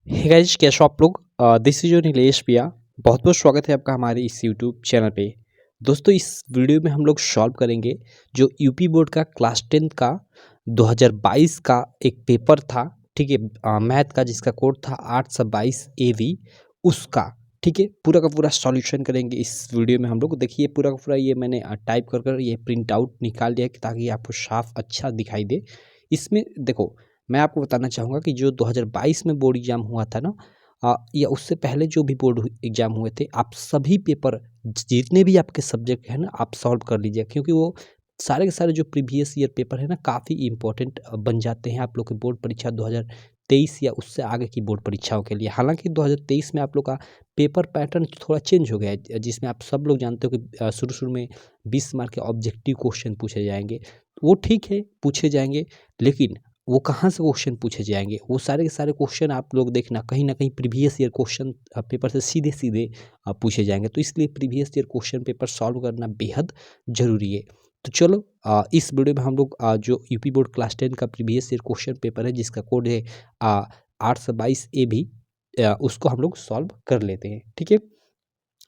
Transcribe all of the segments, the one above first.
Hey guys, कैसे हो आप लोग। दिस इज योर नीलेश भैया। बहुत बहुत स्वागत है आपका हमारे इस यूट्यूब चैनल पे। दोस्तों, इस वीडियो में हम लोग सॉल्व करेंगे जो यूपी बोर्ड का क्लास 10 का 2022 का एक पेपर था। ठीक है, मैथ का जिसका कोड था 822 AV उसका। ठीक है, पूरा का पूरा सॉल्यूशन करेंगे इस वीडियो में हम लोग। देखिए पूरा का पूरा ये मैंने टाइप कर ये प्रिंट आउट निकाल लिया कि ताकि आपको साफ अच्छा दिखाई दे। इसमें देखो, मैं आपको बताना चाहूँगा कि जो 2022 में बोर्ड एग्जाम हुआ था ना, या उससे पहले जो भी बोर्ड एग्जाम हुए थे, आप सभी पेपर जितने भी आपके सब्जेक्ट हैं ना, आप सॉल्व कर लीजिए, क्योंकि वो सारे के सारे जो प्रीवियस ईयर पेपर है ना, काफ़ी इंपॉर्टेंट बन जाते हैं आप लोग के बोर्ड परीक्षा 2023 या उससे आगे की बोर्ड परीक्षाओं के लिए। हालांकि 2023 में आप लोग का पेपर पैटर्न थोड़ा चेंज हो गया है, जिसमें आप सब लोग जानते हो कि शुरू शुरू में 20 मार्क के ऑब्जेक्टिव क्वेश्चन पूछे जाएंगे। वो ठीक है, पूछे जाएंगे, लेकिन वो कहाँ से क्वेश्चन पूछे जाएंगे? वो सारे के सारे क्वेश्चन आप लोग देखना कहीं ना कहीं प्रीवियस ईयर क्वेश्चन पेपर से सीधे सीधे पूछे जाएंगे। तो इसलिए previous year question paper solve करना बेहद ज़रूरी है। तो चलो, इस वीडियो में हम लोग जो यूपी बोर्ड क्लास 10 का प्रीवियस ईयर क्वेश्चन पेपर है जिसका कोड है 822 AB, उसको हम लोग सॉल्व कर लेते हैं। ठीक है,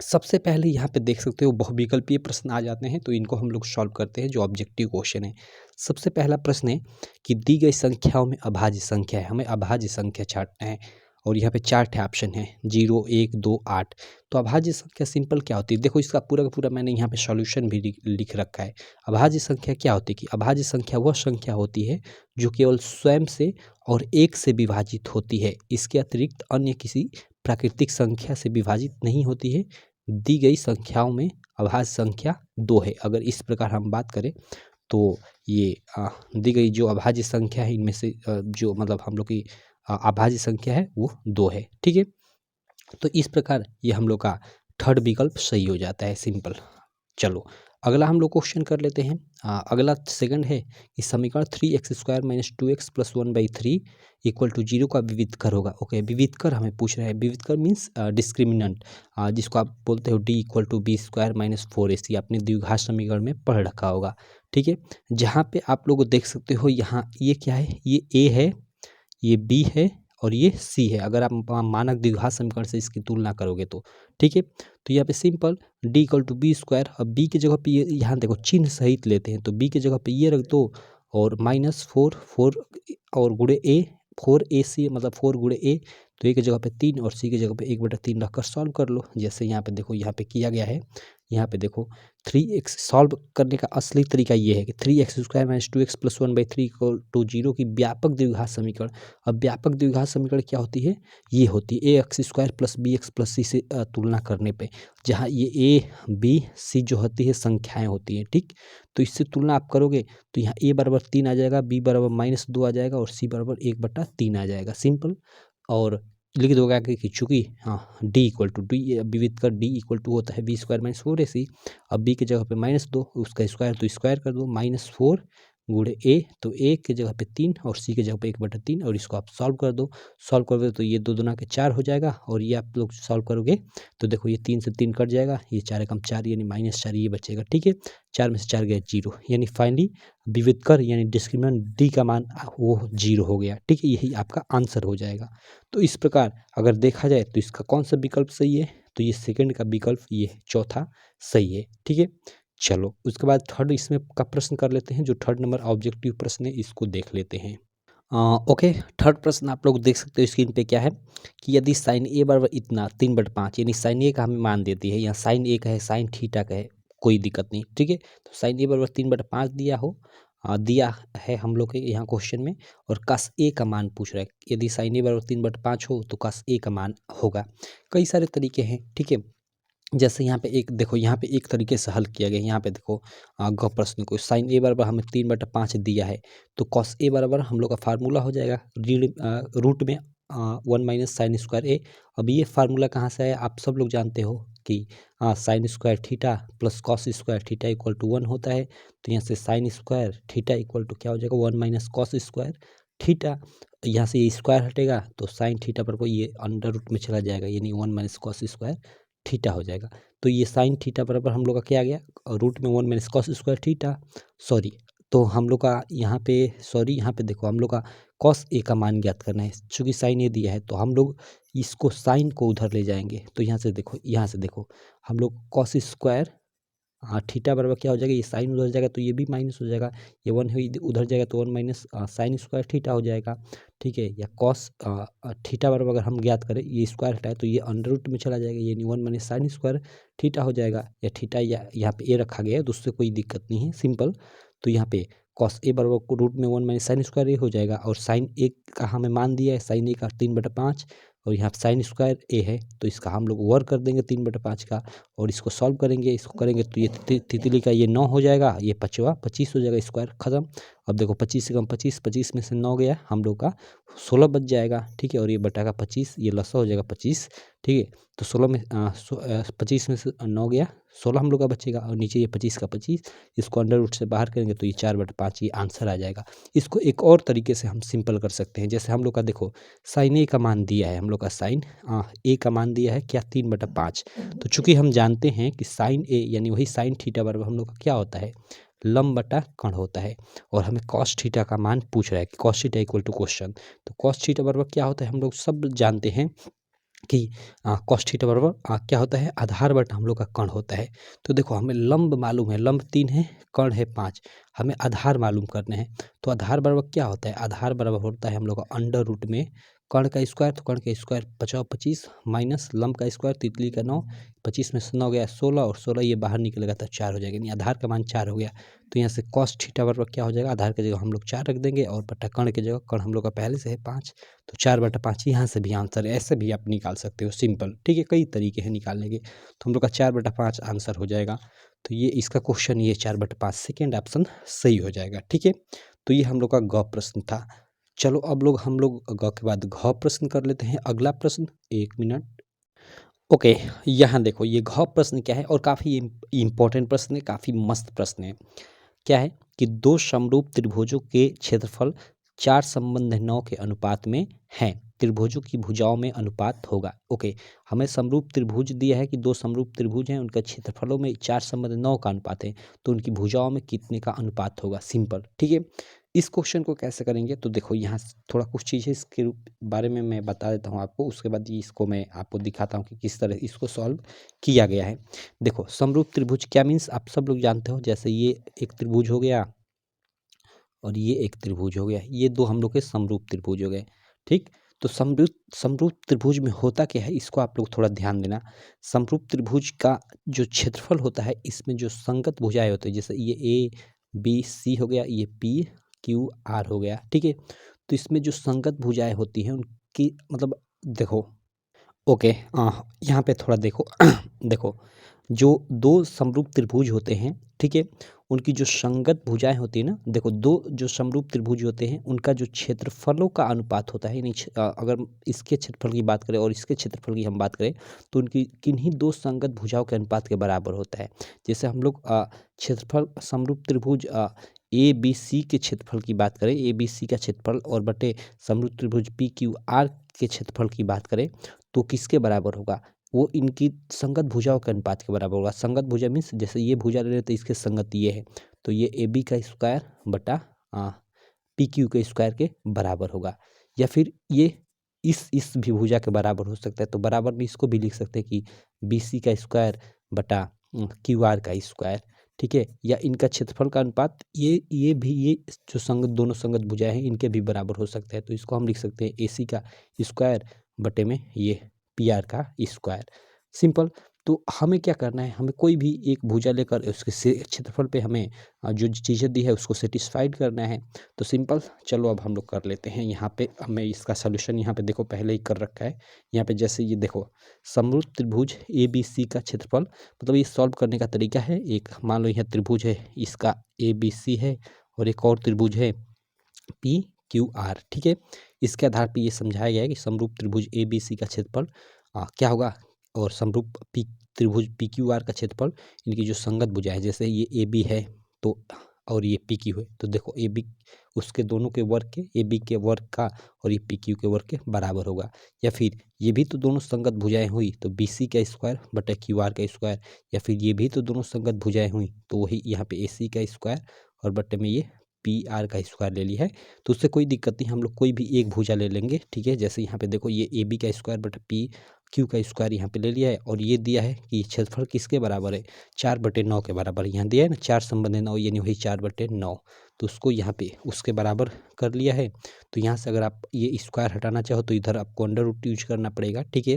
सबसे पहले यहाँ पे देख सकते हो बहुविकल्पीय प्रश्न आ जाते हैं, तो इनको हम लोग सॉल्व करते हैं जो ऑब्जेक्टिव क्वेश्चन है। सबसे पहला प्रश्न है कि दी गई संख्याओं में अभाज्य संख्या है, हमें अभाज्य संख्या छांटना है। और यहाँ पे 4 ऑप्शन है, 0, 1, 2, 8। तो अभाज्य संख्या सिंपल क्या होती है? देखो, इसका पूरा का पूरा मैंने यहाँ पे सॉल्यूशन भी लिख रखा है। अभाज्य संख्या क्या होती है कि अभाज्य संख्या वह संख्या होती है जो केवल स्वयं से और एक से विभाजित होती है, इसके अतिरिक्त अन्य किसी प्राकृतिक संख्या से विभाजित नहीं होती है। दी गई संख्याओं में अभाज्य संख्या 2 है। अगर इस प्रकार हम बात करें तो ये दी गई जो अभाज्य संख्या है इनमें से जो मतलब हम लोग की अभाज्य संख्या है वो 2 है। ठीक है, तो इस प्रकार ये हम लोग का थर्ड विकल्प सही हो जाता है, सिंपल। चलो, अगला हम लोग क्वेश्चन कर लेते हैं। अगला सेकंड है कि समीकरण 3x² - 2x + 1/3 = 0 का विविधकर होगा। ओके, विविधकर हमें पूछ रहे हैं। विविधकर मीन्स डिस्क्रिमिनेंट, जिसको आप बोलते हो d = b² - 4ac, आपने द्विघात समीकरण में पढ़ रखा होगा। ठीक है, जहाँ पे आप लोग देख सकते हो यहाँ ये क्या है, ये a है, ये b है और ये c है। अगर आप मानक द्विघात समीकरण से इसकी तुलना करोगे तो ठीक है, तो यहाँ पे सिंपल d = b²। अब b की जगह पे ये यहाँ देखो चिन्ह सहित लेते हैं, तो b की जगह पे ये रख दो और -4 और गुणे a, 4ac मतलब 4 गुणे a, तो a की जगह पे 3 और c की जगह पे 1/3 रखकर सॉल्व कर लो। जैसे यहाँ पे देखो, यहाँ पे किया गया है। यहाँ पे देखो 3x सॉल्व करने का असली तरीका ये है कि 3x² - 2x + 1/3 = 0 की व्यापक द्विघात समीकरण। अब व्यापक द्विघात समीकरण क्या होती है? ये होती है ax² + bx + c से तुलना करने पे, जहाँ ये a, b, c जो होती है संख्याएं होती हैं। ठीक, तो इससे तुलना आप करोगे तो यहाँ a बराबर 3 आ जाएगा, b बराबर -2 आ जाएगा और c बराबर 1/3 आ जाएगा, सिंपल। और लिख दोगे आगे कि चूंकि d = d विविधकर d = होता है b² - 4ac। अब b की जगह पे -2, उसका स्क्वायर तो स्क्वायर कर दो, -4 गुणे a, तो a की जगह पे 3 और c की जगह पे 1/3, और इसको आप सॉल्व कर दो। सॉल्व करोगे तो ये 2 दूना के 4 हो जाएगा, और ये आप लोग सॉल्व करोगे तो देखो ये 3 से 3 कट जाएगा, ये 4 एकम 4 यानी -4 ये बचेगा। ठीक है, 4 में से 4 गया 0, यानी फाइनली विविधकर यानी डिस्क्रिमिनेंट d का मान वो 0 हो गया। ठीक है, यही आपका आंसर हो जाएगा। तो इस प्रकार अगर देखा जाए तो इसका कौन सा विकल्प सही है? तो ये सेकंड का विकल्प, ये चौथा सही है। ठीक है, चलो उसके बाद थर्ड इसमें का प्रश्न कर लेते हैं। जो थर्ड नंबर ऑब्जेक्टिव प्रश्न है इसको देख लेते हैं। ओके, थर्ड प्रश्न आप लोग देख सकते हो स्क्रीन पे क्या है कि यदि साइन ए बराबर इतना 3/5, यानी साइन ए का हमें मान देती है, यहाँ साइन ए का है, साइन थीटा का है, कोई दिक्कत नहीं। ठीक है, तो साइन ए बराबर 3/5 दिया हो, दिया है हम लोग के यहाँ क्वेश्चन में, और कस ए का मान पूछ रहा है। यदि साइन ए बराबर 3/5 हो तो कस ए का मान होगा। कई सारे तरीके हैं। ठीक है, जैसे यहाँ पे एक देखो, यहाँ पे एक तरीके से हल किया गया है। यहाँ पे देखो, ग प्रश्न को साइन ए बराबर हमें 3/5 दिया है, तो कॉस ए बराबर हम लोग का फार्मूला हो जाएगा रूट में 1 - sin² a। अब ये फार्मूला कहाँ से है? आप सब लोग जानते हो कि sin² theta plus cos² theta = 1 होता है। तो यहाँ से sin² थीटा = क्या हो जाएगा? 1 - cos² थीटा। यहाँ से ये स्क्वायर हटेगा तो साइन थीटा पर कोई ये अंडर रूट में चला जाएगा, यानी 1 - cos² थीटा हो जाएगा। तो ये साइन थीटा बराबर हम लोग का क्या आ गया? रूट में 1 - cos² थीटा। सॉरी, तो हम लोग का यहाँ पे, सॉरी यहाँ पे देखो हम लोग का कॉस ए का मान ज्ञात करना है। चूँकि साइन ए दिया है तो हम लोग इसको साइन को उधर ले जाएंगे। तो यहाँ से देखो हम लोग कॉस स्क्वायर थीटा बराबर क्या हो जाएगा, ये साइन उधर जाएगा तो ये भी माइनस हो जाएगा, ये 1 है उधर जाएगा तो 1 माइनस साइन स्क्वायर थीटा हो जाएगा। ठीक है, या कॉस थीटा बराबर अगर हम ज्ञात करें, ये स्क्वायर हटाए तो ये अंडर रूट में चला जाएगा, ये 1 माइनस साइन स्क्वायर थीटा हो जाएगा। या थीटा या यहाँ पे ए रखा गया है तो उससे कोई दिक्कत नहीं है, सिंपल। तो यहाँ पे कॉस ए बराबर को रूट में 1 माइनस साइन स्क्वायर ए हो जाएगा, और साइन ए का हमें मान दिया है, साइन ए का 3/5, और यहाँ साइन स्क्वायर ए है तो इसका हम लोग वर्ग कर देंगे 3/5 का, और इसको सॉल्व करेंगे, इसको करेंगे तो ये तितली का ये 9 हो जाएगा, ये 25 हो जाएगा, स्क्वायर खत्म। अब देखो 25 से कम 25, 25 में से 9 गया, हम लोग का 16 बच जाएगा। ठीक है, और ये बटा का 25, ये लसा हो जाएगा 25। ठीक है, तो 25 में से 9 गया, 16 हम लोग का बचेगा, और नीचे ये 25 का 25, इसको अंडर रूट से बाहर करेंगे तो ये 4/5 ये आंसर आ जाएगा। इसको एक और तरीके से हम सिंपल कर सकते हैं। जैसे हम लोग का देखो साइन ए का मान दिया है, हम लोग का साइन ए का मान दिया है क्या, 3/5। तो चूंकि हम जानते हैं कि साइन ए यानी वही साइन थीटा बराबर हम लोग का क्या होता है, लंब बटा कण होता है, और हमें कॉस थीटा का मान पूछ रहा है कि cos theta equal to question. तो कॉस थीटा बराबर क्या होता है, हम लोग सब जानते हैं कि कॉस थीटा बराबर क्या होता है, आधार बटा हम लोग का कण होता है। तो देखो हमें लंब मालूम है, लंब 3 है, कण है 5, हमें आधार मालूम करने हैं। तो आधार बराबर क्या होता है, आधार बराबर होता है हम लोग का अंडर रूट में कण का स्क्वायर, तो कण का स्क्वायर 25 माइनस लंब का स्क्वायर तितली का 9, 25 में से 9 गया 16, और 16 ये बाहर निकलेगा तो 4 हो जाएगा, यानी आधार का मान 4 हो गया। तो यहाँ से कॉस थीटा बराबर क्या हो जाएगा, आधार की जगह हम लोग 4 रख देंगे, और बटा कण की जगह, कण हम लोग का पहले से है 5, तो 4/5 यहाँ से भी आंसर है। ऐसे भी आप निकाल सकते हो, सिंपल। ठीक है, कई तरीके हैं निकालने के, तो हम लोग का 4/5 आंसर हो जाएगा। तो ये इसका क्वेश्चन ये 4/5 सेकेंड ऑप्शन सही हो जाएगा। ठीक है, तो ये हम लोग का ग प्रश्न था। चलो अब हम लोग ग के बाद घ प्रश्न कर लेते हैं। अगला प्रश्न, 1 मिनट। ओके, यहाँ देखो ये घ प्रश्न क्या है, और काफ़ी इम्पोर्टेंट प्रश्न है, काफ़ी मस्त प्रश्न है। क्या है कि दो समरूप त्रिभुजों के क्षेत्रफल 4:9 के अनुपात में हैं, त्रिभुजों की भुजाओं में अनुपात होगा। ओके, हमें समरूप त्रिभुज दिया है कि दो समरूप त्रिभुज हैं, उनका क्षेत्रफलों में 4:9 का अनुपात है, तो उनकी भुजाओं में कितने का अनुपात होगा, सिंपल। ठीक है, इस क्वेश्चन को कैसे करेंगे, तो देखो यहाँ थोड़ा कुछ चीज़ें इसके बारे में मैं बता देता हूँ आपको, उसके बाद इसको मैं आपको दिखाता हूँ कि किस तरह इसको सॉल्व किया गया है। देखो समरूप त्रिभुज क्या मीन्स आप सब लोग जानते हो, जैसे ये एक त्रिभुज हो गया और ये एक त्रिभुज हो गया, ये दो हम लोग के समरूप त्रिभुज हो गए। ठीक, तो समरूप त्रिभुज में होता क्या है, इसको आप लोग थोड़ा ध्यान देना। समरूप त्रिभुज का जो क्षेत्रफल होता है, इसमें जो संगत भुजाएं होती है, जैसे ये ए बी सी हो गया, ये पी क्यू आर हो गया। ठीक है, तो इसमें जो संगत भुजाएं होती हैं उनकी मतलब देखो, ओके, यहाँ पे थोड़ा देखो देखो जो दो समरूप त्रिभुज होते हैं, ठीक है, उनकी जो संगत भुजाएं होती है ना, देखो दो जो समरूप त्रिभुज होते हैं उनका जो क्षेत्रफलों का अनुपात होता है, यानी अगर इसके क्षेत्रफल की बात करें और इसके क्षेत्रफल की हम बात करें तो उनकी किन्हीं दो संगत भुजाओं के अनुपात के बराबर होता है। जैसे हम लोग क्षेत्रफल समरूप त्रिभुज ए बी सी के क्षेत्रफल की बात करें, ए बी सी का क्षेत्रफल और बटे समरूप त्रिभुज पी क्यू आर के क्षेत्रफल की बात करें तो किसके बराबर होगा, वो इनकी संगत भुजाओं के अनुपात के बराबर होगा। संगत भुजा मीन्स जैसे ये भुजा ले रहे तो इसके संगत ये है, तो ये ए बी का स्क्वायर बटा पी क्यू के स्क्वायर के बराबर होगा। या फिर ये इस भी भुजा के बराबर हो सकता है, तो बराबर में इसको भी लिख सकते हैं कि बी सी का स्क्वायर बटा क्यू आर का स्क्वायर। ठीक है, या इनका क्षेत्रफल का अनुपात ये भी ये जो संगत दोनों संगत भुजाएं हैं इनके भी बराबर हो सकते हैं, तो इसको हम लिख सकते हैं ए सी का स्क्वायर बटे में ये पी आर का स्क्वायर, सिंपल। तो हमें क्या करना है, हमें कोई भी एक भुजा लेकर उसके क्षेत्रफल पे हमें जो चीज़ें दी है उसको सेटिस्फाइड करना है। तो सिंपल, चलो अब हम लोग कर लेते हैं। यहाँ पे हमें इसका सोल्यूशन यहाँ पे देखो पहले ही कर रखा है। यहाँ पे जैसे ये देखो समरूप त्रिभुज ए बी सी का क्षेत्रफल, मतलब ये सॉल्व करने का तरीका है, एक मान लो यह त्रिभुज है, इसका ए बी सी है, और एक और त्रिभुज है पी क्यू आर। ठीक है, इसके आधार पर ये समझाया गया है कि समरूप त्रिभुज ए बी सी का क्षेत्रफल क्या होगा, और समरूप त्रिभुज पी क्यू आर का क्षेत्रफल, इनकी जो संगत भुजा है, जैसे ये ए बी है तो और ये पी क्यू है, तो देखो ए बी उसके दोनों के वर्ग के, ए बी के वर्ग का और ये पी क्यू के वर्ग के बराबर होगा। या फिर ये भी तो दोनों संगत भुजाएं हुई तो बी सी का स्क्वायर बटा क्यू आर का स्क्वायर, या फिर ये भी तो दोनों संगत भुजाएं हुई तो वही यहाँ पे ए सी का स्क्वायर और बटे में ये पी आर का स्क्वायर ले लिया है, तो उससे कोई दिक्कत नहीं, हम लोग कोई भी एक भुजा ले लेंगे। ठीक है, जैसे यहाँ पे देखो ये ए बी का स्क्वायर बटा पी क्यू का स्क्वायर यहाँ पे ले लिया है, और ये दिया है कि क्षेत्रफल किसके बराबर है, 4/9 के बराबर यहाँ दिया है ना, 4 संबंधी 9 यानी वही 4/9, तो उसको यहाँ पे उसके बराबर कर लिया है। तो यहाँ से अगर आप ये स्क्वायर हटाना चाहो तो इधर आपको अंडर रूट यूज करना पड़ेगा। ठीक है,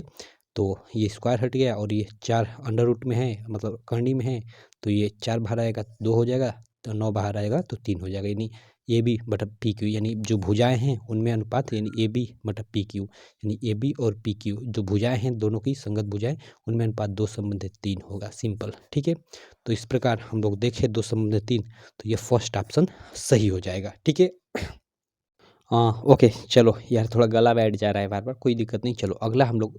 तो ये स्क्वायर हट गया और ये 4 अंडर रूट में है, मतलब करनी में है, तो ये 4 बाहर आएगा 2 हो जाएगा, तो 9 बाहर आएगा तो 3 हो जाएगा, यानी ए बी बटा पी क्यू, यानी जो भुजाएं हैं उनमें अनुपात, यानी ए बी बटा पी क्यू, यानी ए बी और पी क्यू जो भुजाएं हैं दोनों की संगत भुजाएं, उनमें अनुपात 2 संबंधित 3 होगा। सिंपल। ठीक है, तो इस प्रकार हम लोग देखें 2 संबंधित 3, तो ये फर्स्ट ऑप्शन सही हो जाएगा। ठीक है, ओके, चलो यार थोड़ा गला बैठ जा रहा है बार बार, कोई दिक्कत नहीं। चलो अगला हम लोग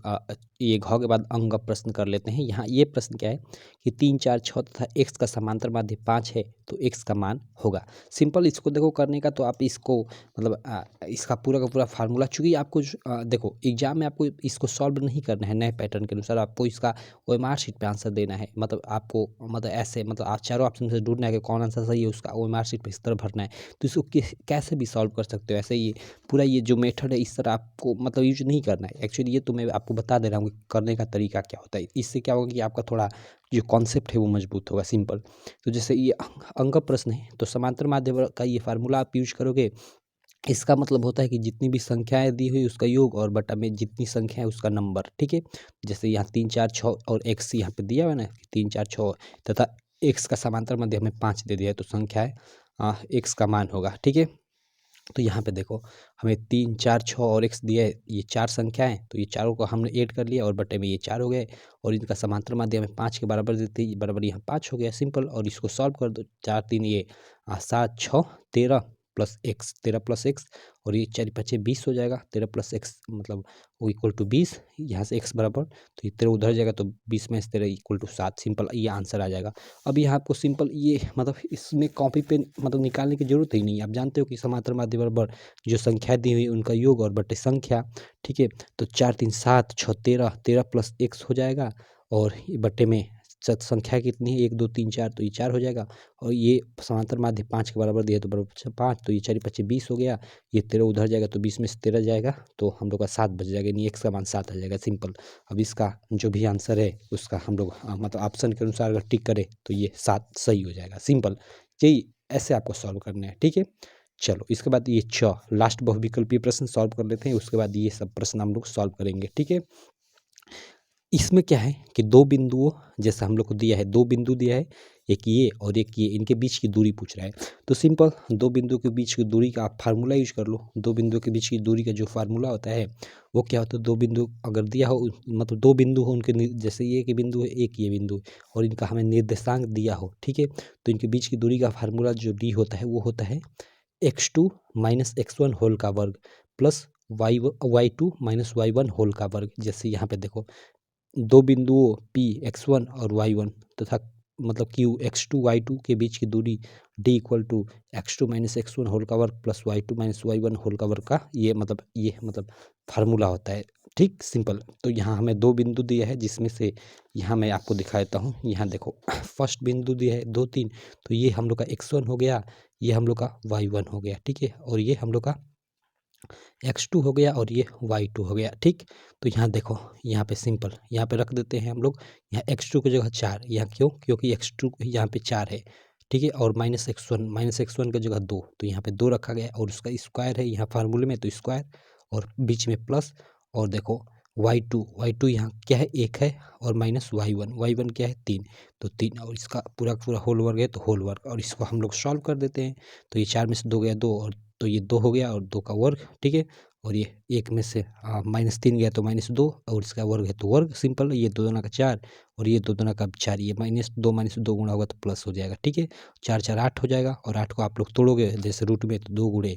ये घ के बाद अंग प्रश्न कर लेते हैं। यहाँ ये प्रश्न क्या है कि 3 4 6 तथा x का समांतर माध्य 5 है, तो x का मान होगा। सिंपल, इसको देखो करने का तो आप इसको मतलब इसका पूरा का पूरा फार्मूला, चूँकि आपको देखो एग्जाम में आपको इसको सॉल्व नहीं करना है नए पैटर्न के अनुसार, आपको इसका OMR शीट पे आंसर देना है। मतलब आपको मतलब ऐसे मतलब आप चारों ऑप्शन से ढूंढना है कि कौन आंसर सही है, उसका OMR शीट पे इस तरह भरना है। तो इसको कैसे भी सॉल्व कर सकते हो, ऐसे ये पूरा ये जो मेथड है इस तरह आपको मतलब यूज नहीं करना है। एक्चुअली ये तो मैं आपको बता दे रहा हूँ कि करने का तरीका क्या होता है। इससे क्या होगा कि आपका थोड़ा जो कॉन्सेप्ट है वो मजबूत होगा। सिंपल, तो जैसे ये अंक प्रश्न है, तो समांतर माध्य का ये फार्मूला आप यूज करोगे। इसका मतलब होता है कि जितनी भी संख्याएं दी हुई उसका योग और बटा में जितनी संख्या है उसका नंबर। ठीक है, जैसे यहाँ 3 4 6 और x यहाँ पे दिया हुआ है ना, 3 4 6 तथा x का समांतर माध्य हमें 5 दे दिया है, तो संख्या है x का मान होगा। ठीक है, तो यहाँ पे देखो हमें 3 4 6 और x दिया है, ये 4 संख्या है, तो ये चारों को हमने ऐड कर लिया और बटे में ये 4 हो गए, और इनका समांतर माध्य हमें 5 के बराबर देते ही बराबर यहाँ 5 हो गया। सिंपल, और इसको सॉल्व कर दो, 4 3 ये 7 6 13 प्लस एक्स, 13 प्लस एक्स, और ये 4 5 20 हो जाएगा। 13 प्लस एक्स मतलब वो इक्वल टू 20, यहाँ से x बराबर, तो ये 13 उधर जाएगा तो 20 में से 13 इक्वल टू 7। सिंपल, ये आंसर आ जाएगा। अब यहाँ आपको सिंपल ये मतलब इसमें कॉपी पेन मतलब निकालने की जरूरत ही नहीं है। आप जानते हो कि समांतर माध्य बराबर जो संख्या दी हुई उनका योग और बटे संख्या। ठीक है, तो 4 3 7 6 13, 13 प्लस एक्स हो जाएगा, और ये बटे में संख्या कितनी है 1 2 3 4, तो ये 4 हो जाएगा, और ये समांतर माध्य 5 के बराबर दिया तो बराबर 5, तो ये 4 5 20 हो गया, ये 13 उधर जाएगा तो 20 में से 13 जाएगा, तो हम लोग का 7 बच जाएगा, यानी x का मान 7 आ जाएगा। सिंपल, अब इसका जो भी आंसर है उसका हम लोग मतलब ऑप्शन के अनुसार अगर टिक करें तो ये 7 सही हो जाएगा। सिंपल, यही ऐसे आपको सॉल्व करना है। ठीक है, चलो इसके बाद ये लास्ट बहुविकल्पीय प्रश्न सॉल्व कर लेते हैं, उसके बाद ये सब प्रश्न हम लोग सॉल्व करेंगे। ठीक है, इसमें क्या है कि 2 बिंदुओं, जैसा हम लोग को दिया है 2 बिंदु दिया है, एक ये और एक ये, इनके बीच की दूरी पूछ रहा है। तो सिंपल, 2 बिंदु के बीच की दूरी का आप फार्मूला यूज कर लो। 2 बिंदु के बीच की दूरी का जो फार्मूला होता है वो क्या होता है, 2 बिंदु अगर दिया हो, मतलब 2 बिंदु हो उनके जैसे ये एक बिंदु है एक ये बिंदु है, और इनका हमें निर्देशांक दिया हो। ठीक है, तो इनके बीच की दूरी का फार्मूला जो डी होता है वो होता है x2 माइनस x1 होल का वर्ग plus y2 minus y1 whole का वर्ग। जैसे यहाँ पे देखो 2 बिंदुओं P x1 और y1 तथा मतलब Q x2 y2 के बीच की दूरी D equal to x2 minus x1 whole का वर्ग plus y2 minus y1 whole का वर्ग का ये मतलब फार्मूला होता है। ठीक, सिंपल। तो यहाँ हमें 2 बिंदु दिया है, जिसमें से यहाँ मैं आपको दिखा देता हूँ। यहाँ देखो फर्स्ट बिंदु दिया है 2 3, तो ये हम लोग का x1 हो गया, ये हम लोग का y1 हो गया। ठीक है, और ये हम लोग का x2 हो गया और ये y2 हो गया। ठीक, तो यहाँ देखो, यहाँ पे सिंपल यहाँ पे रख देते हैं हम लोग, यहाँ x2 की जगह 4, यहाँ क्यों, क्योंकि x2 यहाँ पे 4 है। ठीक है, और माइनस x1 की जगह 2, तो यहाँ पे 2 रखा गया, और उसका स्क्वायर है यहाँ फार्मूले में, तो स्क्वायर, और बीच में प्लस, और देखो y2 यहाँ क्या है 1 है, और माइनस y1 क्या है 3, तो 3, और इसका पूरा का पूरा होल वर्ग है तो होल वर्ग, और इसको हम लोग सॉल्व कर देते हैं। तो ये 4 में से 2 गया 2, और तो ये 2 हो गया और 2 का वर्ग। ठीक है, और ये 1 में से -3 गया तो -2, और इसका वर्ग है तो वर्ग। सिंपल, ये 2 दूना का 4 और ये 2 दूना का 4, ये -2 गुणा होगा तो प्लस हो जाएगा। ठीक है, 4 4 8 हो जाएगा, और 8 को आप लोग तोड़ोगे जैसे रूट में, तो 2 गुणे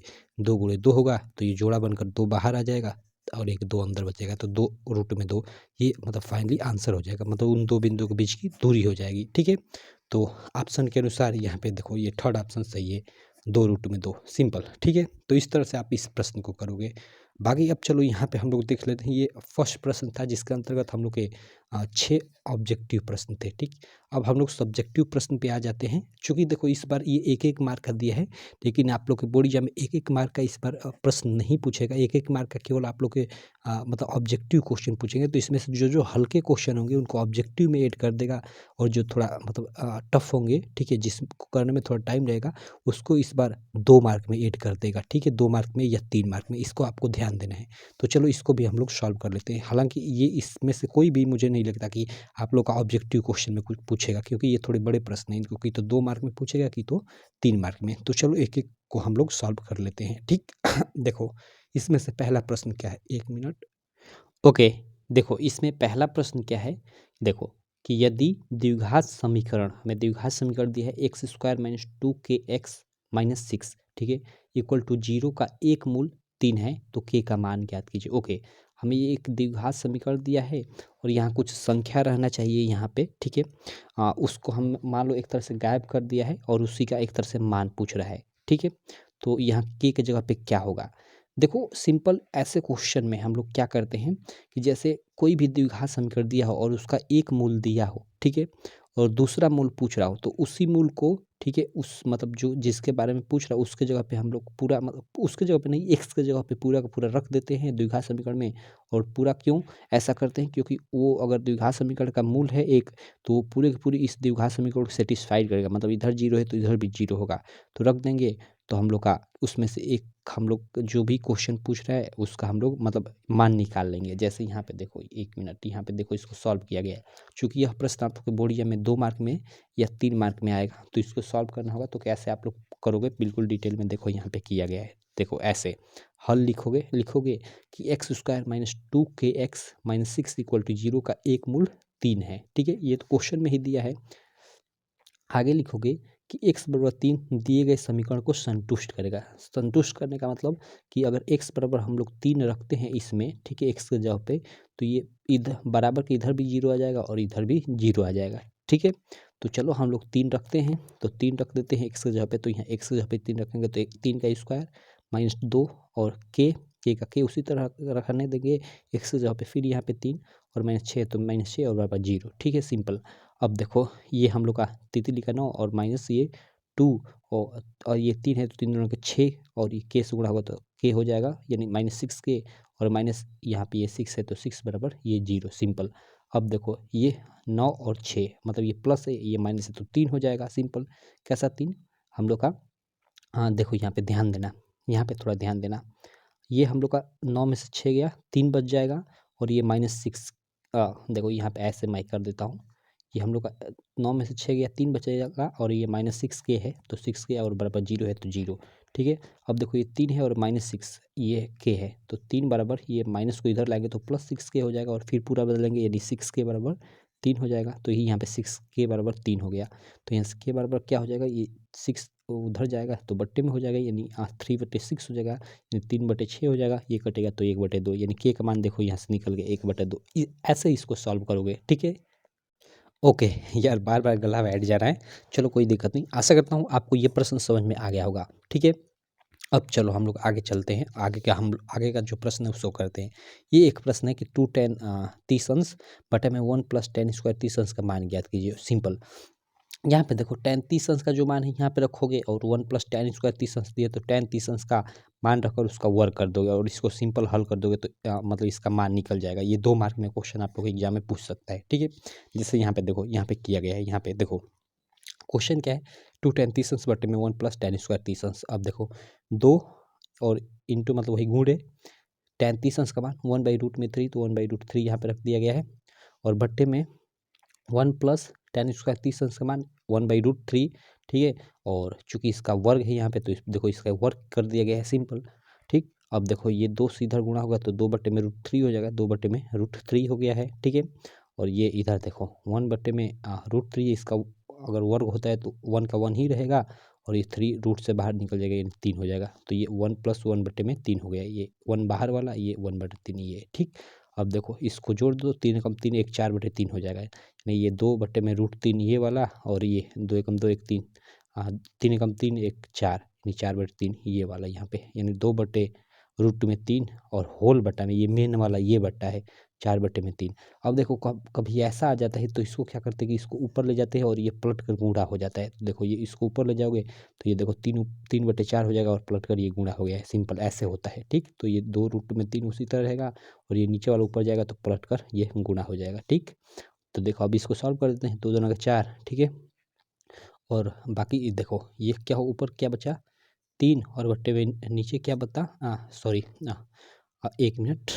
2 होगा, तो ये जोड़ा बनकर 2 बाहर आ जाएगा, और एक 2 अंदर बचेगा, तो 2 रूट में 2, ये मतलब फाइनली आंसर हो जाएगा, मतलब उन 2 बिंदुओं के बीच की दूरी हो जाएगी। ठीक है, तो ऑप्शन के अनुसार यहाँ पे देखो ये थर्ड ऑप्शन सही है, 2 रूट में 2। सिंपल, ठीक है, तो इस तरह से आप इस प्रश्न को करोगे। बाकी अब चलो यहाँ पे हम लोग देख लेते हैं, ये फर्स्ट प्रश्न था जिसके अंतर्गत हम लोग के 6 ऑब्जेक्टिव प्रश्न थे। ठीक, अब हम लोग सब्जेक्टिव प्रश्न पे आ जाते हैं। चूँकि देखो इस बार ये एक-एक मार्क का दिया है, लेकिन आप लोग के बोर्ड एग्जाम में एक-एक मार्क का इस बार प्रश्न नहीं पूछेगा। एक-एक मार्क का केवल आप लोग के मतलब ऑब्जेक्टिव क्वेश्चन पूछेंगे। तो इसमें से जो हल्के क्वेश्चन होंगे उनको ऑब्जेक्टिव में ऐड कर देगा, और जो थोड़ा मतलब टफ होंगे, ठीक है, जिसको करने में थोड़ा टाइम लगेगा, उसको इस बार 2 मार्क में ऐड कर देगा। ठीक है, 2 मार्क में या 3 मार्क में, इसको आपको ध्यान देना है। तो चलो इसको भी हम लोग सॉल्व कर लेते हैं। हालाँकि ये इसमें से कोई भी मुझे नहीं लगता कि आप लोग का ऑब्जेक्टिव क्वेश्चन में कुछ पूछेगा, क्योंकि ये थोड़े बड़े प्रश्न हैं। इनको की तो 2 मार्क में पूछेगा, की तो 3 मार्क में। तो चलो एक-एक को हम लोग सॉल्व कर लेते हैं। ठीक देखो इसमें से पहला प्रश्न क्या है, 1 मिनट। ओके, देखो इसमें पहला प्रश्न क्या है, देखो कि यदि द्विघात समीकरण, हमें द्विघात समीकरण दिया है एक्स स्क्वायर माइनस 2kx-6, ठीक है, इक्वल टू 0 का एक मूल 3 है, तो k का मान ज्ञात कीजिए। ओके, हमें ये एक द्विघात समीकरण दिया है और यहाँ कुछ संख्या रहना चाहिए यहाँ पे, ठीक है। उसको हम मान लो एक तरह से गायब कर दिया है और उसी का एक तरह से मान पूछ रहा है, ठीक है। तो यहाँ k के जगह पे क्या होगा, देखो सिंपल ऐसे क्वेश्चन में हम लोग क्या करते हैं कि जैसे कोई भी द्विघात समीकरण दिया हो और उसका एक मूल दिया हो, ठीक है, और दूसरा मूल पूछ रहा हो, तो उसी मूल को, ठीक है, उस मतलब जो जिसके बारे में पूछ रहा है उसके जगह पे हम लोग पूरा, मतलब उसके जगह पे नहीं, एक्स के जगह पे पूरा का पूरा रख देते हैं द्विघात समीकरण में। और पूरा क्यों ऐसा करते हैं, क्योंकि वो अगर द्विघात समीकरण का मूल है एक, तो वो पूरे की पूरी इस द्विघात समीकरण को सेटिस्फाइड करेगा, मतलब इधर 0 है तो इधर भी 0 होगा, तो रख देंगे। तो हम लोग का उसमें से एक, हम लोग जो भी क्वेश्चन पूछ रहा है उसका हम लोग मतलब मान निकाल लेंगे। जैसे यहाँ पे देखो, 1 मिनट, यहाँ पे देखो इसको सॉल्व किया गया है। चूँकि यह प्रश्न आपके बोर्ड एग्जाम में 2 मार्क में या 3 मार्क में आएगा, तो इसको सॉल्व करना होगा। तो कैसे आप लोग करोगे, बिल्कुल डिटेल में देखो यहाँ पे किया गया है। देखो ऐसे हल लिखोगे लिखोगे कि x square minus 2kx-6 equal to 0 का एक मूल 3 है, ठीक है, ये तो क्वेश्चन में ही दिया है। आगे लिखोगे कि x बराबर 3 दिए गए समीकरण को संतुष्ट करेगा। संतुष्ट करने का मतलब कि अगर x बराबर हम लोग 3 रखते हैं इसमें, ठीक है, x के जगह पे, तो ये इधर बराबर के इधर भी 0 आ जाएगा और इधर भी 0 आ जाएगा, ठीक है। तो चलो हम लोग 3 रखते हैं, तो 3 रख देते हैं x के जगह पे, तो यहाँ x के जगह पे 3 रखेंगे तो 3 का स्क्वायर माइनस 2 और k का k उसी तरह रखने देंगे x की जगह पे, फिर यहाँ पे 3 और -6, तो -6 और बराबर 0, ठीक है, सिंपल। अब देखो ये हम लोग का तितली का 9 और माइनस ये 2, और ये 3 है तो 3 दूनी के 6, और ये k से गुणा होगा तो k हो जाएगा, यानी -6k, और माइनस यहाँ पे ये 6 है तो 6 बराबर ये 0, सिंपल। अब देखो ये 9 और 6, मतलब ये प्लस है ये माइनस है तो 3 हो जाएगा, सिंपल। कैसा 3 हम लोग का, हाँ देखो यहाँ पे ध्यान देना, यहाँ पे थोड़ा ध्यान देना। ये हम लोग का 9 में से 6 गया, 3 बच जाएगा, और ये -6, देखो यहाँ पे ऐसे मैं कर देता हूँ। ये हम लोग का 9 में से 6 गया, 3 बचेगा, और ये -6k है तो 6k और बराबर 0 है तो 0, ठीक है। अब देखो ये 3 है और -6 ये k है, तो 3 बराबर ये माइनस को इधर लाएंगे तो +6k हो जाएगा, और फिर पूरा बदलेंगे यानी 6k बराबर 3 हो जाएगा। तो ये यहाँ पे 6k बराबर 3 हो गया, तो यहाँ से k बराबर क्या हो जाएगा, ये 6 उधर जाएगा तो बट्टे में हो जाएगा, यानी 3/6 हो जाएगा, 3/6 हो जाएगा, ये कटेगा तो 1/2, यानी के का मान देखो यहाँ से निकल गया 1/2। ऐसे इसको सॉल्व करोगे, ठीक है। ओके, यार बार बार गला बैठ जा रहा है, चलो कोई दिक्कत नहीं। आशा करता हूँ आपको ये प्रश्न समझ में आ गया होगा, ठीक है। अब चलो हम लोग आगे चलते हैं, आगे का जो प्रश्न है उसको करते हैं। ये एक प्रश्न है कि 2tan 30 अंश बटे में 1 + tan स्क्वायर 30 अंश का मान ज्ञात कीजिए, सिंपल। यहाँ पे देखो tan 30 अंश का जो मान है यहाँ पे रखोगे, और 1 + tan स्क्वायर 30 अंश दिया तो tan 30 अंश का मान रखकर उसका वर्ग कर दोगे, और इसको सिंपल हल कर दोगे तो मतलब इसका मान निकल जाएगा। ये 2 मार्क में क्वेश्चन आप लोग एग्जाम में पूछ सकता है, ठीक है। जैसे यहाँ पे देखो, यहाँ पे किया गया है, यहाँ पे देखो क्वेश्चन क्या है, 2tan 30 अंश बटे में 1 + tan स्क्वायर 30 अंश। अब देखो 2 और इंटू मतलब वही गुणे tan 30 अंश का मान 1/√3, तो 1/√3 यहाँ पे रख दिया गया है, और बट्टे में 1 + tan स्क्वायर 30 अंश का मान 1/√3, ठीक है। और चूंकि इसका वर्ग है यहाँ पे, तो देखो इसका वर्ग कर दिया गया है, सिंपल, ठीक। अब देखो ये 2 से इधर गुणा होगा तो 2/√3 हो जाएगा, 2/√3 हो गया है, ठीक है। और ये इधर देखो 1/√3, इसका अगर वर्ग होता है तो 1 का 1 ही रहेगा, और ये 3 रूट से बाहर निकल जाएगा, यानी 3 हो जाएगा। तो ये 1 + 1/3 हो गया, ये 1 बाहर वाला, ये 1/3 ये, ठीक। अब देखो इसको जोड़ दो, 3 एकम 3 1 4/3 हो जाएगा, नहीं ये 2/√3 ये वाला, और ये 2 एकम 2 1 3, 3 एकम 3 1 4, यानी 4/3 ये वाला यहाँ पे, यानी 2/√3 और होल बटा में ये मेन वाला ये बट्टा है, 4/3। अब देखो कभी ऐसा आ जाता है तो इसको क्या करते हैं कि इसको ऊपर ले जाते हैं और ये पलट कर गुणा हो जाता है। तो देखो ये इसको ऊपर ले जाओगे तो ये देखो 3/4 हो जाएगा और पलट कर ये गुणा हो गया है। सिंपल ऐसे होता है, ठीक। तो ये 2√3 उसी तरह रहेगा और ये नीचे वाला ऊपर जाएगा तो पलट कर ये गुणा हो जाएगा, ठीक। तो देखो अब इसको सॉल्व कर देते हैं। 2 दूना का 4, ठीक है। और बाकी देखो ये क्या हो, ऊपर क्या बचा 3 और बट्टे में नीचे क्या बता, सॉरी 1 मिनट।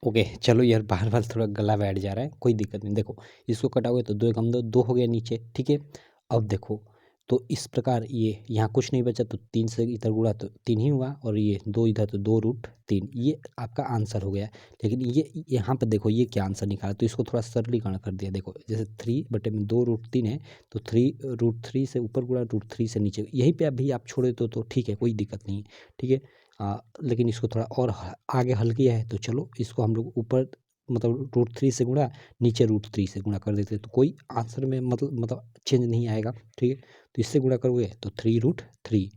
ओके चलो यार, बार बार थोड़ा गला बैठ जा रहा है, कोई दिक्कत नहीं। देखो इसको कटाओगे तो 2 एकम 2, 2 हो गया नीचे, ठीक है। अब देखो तो इस प्रकार ये यहाँ कुछ नहीं बचा तो 3 से इधर गुणा तो 3 ही हुआ और ये 2 इधर तो 2√3, ये आपका आंसर हो गया। लेकिन ये यहाँ पर देखो ये क्या आंसर निकाला, तो इसको थोड़ा सरलीकरण कर दिया। देखो जैसे 3/में 2√3 है तो 3√3 से ऊपर गुणा √3 से नीचे, यहीं पे अभी आप छोड़े तो ठीक है, कोई दिक्कत नहीं है, ठीक है। लेकिन इसको थोड़ा और आगे हल किया है तो चलो इसको हम लोग ऊपर मतलब √3 से गुणा, नीचे √3 से गुणा कर देते तो कोई आंसर में मतलब चेंज नहीं आएगा, ठीक है। तो इससे गुणा करोगे तो 3√3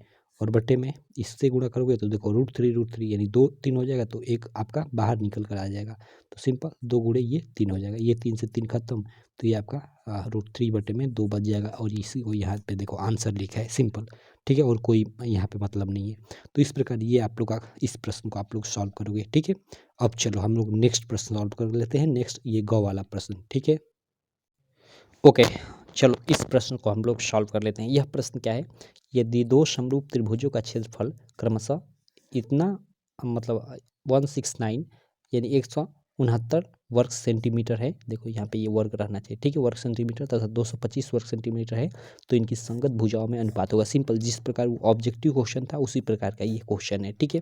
और बट्टे में इससे गुणा करोगे तो देखो √3 यानी 2 3 हो जाएगा तो एक आपका बाहर निकल कर आ जाएगा। तो सिंपल 2 गुणे ये 3 हो जाएगा, ये 3 से 3 खत्म तो ये आपका √3/2 बच जाएगा और इसी को यहाँ पे देखो आंसर लिखा है, सिंपल, ठीक है। और कोई यहाँ पे मतलब नहीं है। तो इस प्रकार ये आप लोग का इस प्रश्न को आप लोग सॉल्व करोगे, ठीक है। अब चलो हम लोग नेक्स्ट प्रश्न सॉल्व कर लेते हैं, नेक्स्ट ये गौ वाला प्रश्न, ठीक है। ओके चलो इस प्रश्न को हम लोग सॉल्व कर लेते हैं। यह प्रश्न क्या है, यदि दो समरूप त्रिभुजों का क्षेत्रफल क्रमशः इतना मतलब 169 यानी 169 वर्ग सेंटीमीटर है, देखो यहाँ पे ये वर्ग रहना चाहिए, ठीक है, वर्ग सेंटीमीटर तथा 225 वर्ग सेंटीमीटर है तो इनकी संगत भुजाओं में अनुपात होगा। सिंपल, जिस प्रकार वो ऑब्जेक्टिव क्वेश्चन था उसी प्रकार का ये क्वेश्चन है, ठीक है।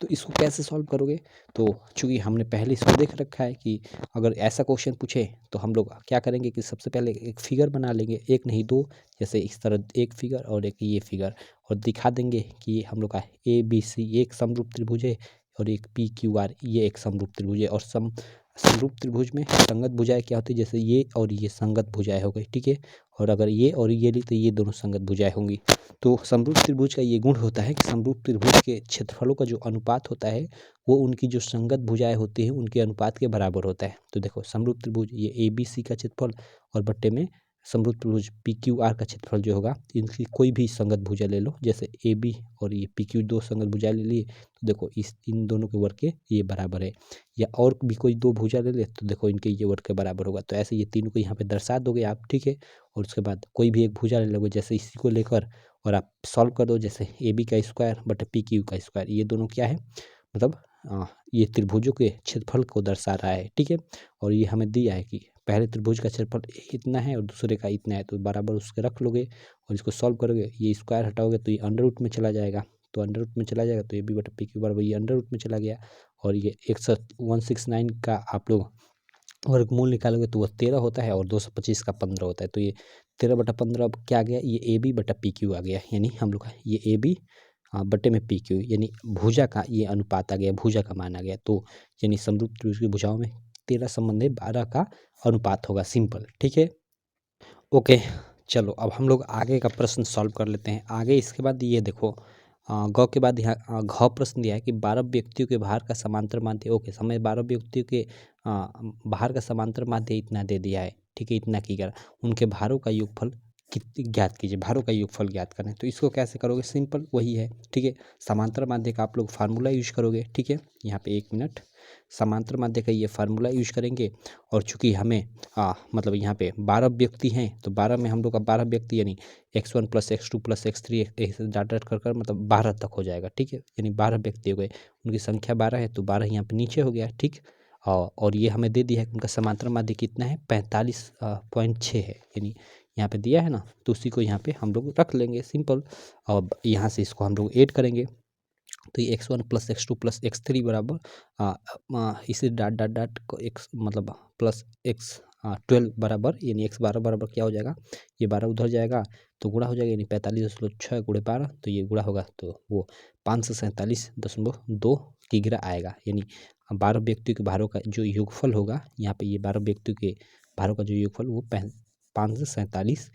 तो इसको कैसे सॉल्व करोगे, तो चूंकि हमने पहले इसको देख रखा है कि अगर ऐसा क्वेश्चन पूछे तो हम लोग क्या करेंगे कि सबसे पहले एक फिगर बना लेंगे, एक नहीं दो, जैसे इस तरह एक फिगर और एक ये फिगर, और दिखा देंगे कि हम लोग का ABC एक समरूप त्रिभुज है और एक PQR ये एक समरूप त्रिभुज है। और समरूप त्रिभुज में संगत भुजाएं क्या होती है, जैसे ये और ये संगत भुजाएं हो गई, ठीक है। और अगर ये और ये ली तो ये दोनों संगत भुजाएं होंगी। तो समरूप त्रिभुज का ये गुण होता है कि समरूप त्रिभुज के क्षेत्रफलों का जो अनुपात होता है वो उनकी जो संगत भुजाएं होती हैं उनके अनुपात के बराबर होता है। तो देखो समरूप त्रिभुज ये ABC का क्षेत्रफल और बट्टे में समरूप त्रिभुज PQR का क्षेत्रफल जो होगा, इनकी कोई भी संगत भुजा ले लो, जैसे AB और ये PQ दो संगत भुजा ले लिए तो देखो इन दोनों के वर्ग के ये बराबर है। या और भी कोई दो भुजा ले ले तो देखो इनके ये वर्ग के बराबर होगा। तो ऐसे ये तीनों को यहाँ पे दर्शा दोगे आप, ठीक है। और उसके बाद कोई भी एक भुजा ले लोगे, जैसे इसी को लेकर और आप सॉल्व कर दो, जैसे AB का स्क्वायर बटे PQ का स्क्वायर, ये दोनों क्या है मतलब ये त्रिभुजों के क्षेत्रफल को दर्शा रहा है, ठीक है। और ये हमें दिया है कि पहले त्रिभुज का क्षेत्रफल इतना है और दूसरे का इतना है, तो बराबर उसके रख लोगे और इसको सॉल्व करोगे, ये स्क्वायर हटाओगे तो ये अंडर रूट में चला जाएगा, तो अंडर रूट में चला जाएगा तो AB बटा PQ बराबर ये अंडर रूट में चला गया। और ये 169 का आप लोग वर्गमूल निकालोगे तो वह 13 होता है और 225 का 15 होता है। तो ये 13/15 अब क्या आ गया, ये AB बटा PQ आ गया, यानी हम लोग का ये AB बटे में PQ यानी भुजा का ये अनुपात आ गया, भुजा का मान आ गया। तो यानी समरूप त्रिभुज की भुजाओं में 13 संबंधी 12 का अनुपात होगा, सिंपल, ठीक है। ओके चलो अब हम लोग आगे का प्रश्न सॉल्व कर लेते हैं। आगे इसके बाद ये देखो गौ के बाद यहाँ घ प्रश्न दिया है कि 12 व्यक्तियों के भार का समांतर माध्य, ओके समय 12 व्यक्तियों के भार का समांतर माध्य इतना दे दिया है, ठीक है, इतना की कर उनके भारों का योगफल ज्ञात कीजिए, भारों का योगफल ज्ञात करें। तो इसको कैसे करोगे, सिंपल वही है, ठीक है। समांतर माध्य का आप लोग फार्मूला यूज करोगे, ठीक है। यहाँ पे 1 मिनट, समांतर माध्य का ये फार्मूला यूज करेंगे। और चूंकि हमें मतलब यहाँ पे 12 व्यक्ति हैं तो 12 में हम लोग का 12 व्यक्ति यानी x1 + x2 + x3 ऐसे डाटा कर मतलब 12 तक हो जाएगा, ठीक है। यानी 12 व्यक्ति हो गए, उनकी संख्या 12 है तो 12 यहाँ पे नीचे हो गया, ठीक। और ये हमें दे दिया है कि उनका समांतर माध्य कितना है 45.6 है, यानी यहाँ पे दिया है ना, तो उसी को यहाँ पे हम लोग रख लेंगे, सिंपल। और यहाँ से इसको हम लोग ऐड करेंगे तो ये x1 + x2 + x3 बराबर इसे डॉट डॉट डॉट को x मतलब प्लस x12 बराबर यानी x12 बराबर क्या हो जाएगा, ये 12 उधर जाएगा तो गुणा हो जाएगा, यानी 45.6 × 12 तो ये गुणा होगा तो वो 547.2 किग्रा आएगा। यानी 12 व्यक्तियों के भारों का जो योगफल होगा, यहाँ पे ये 12 व्यक्तियों के भारों का जो योगफल वो 547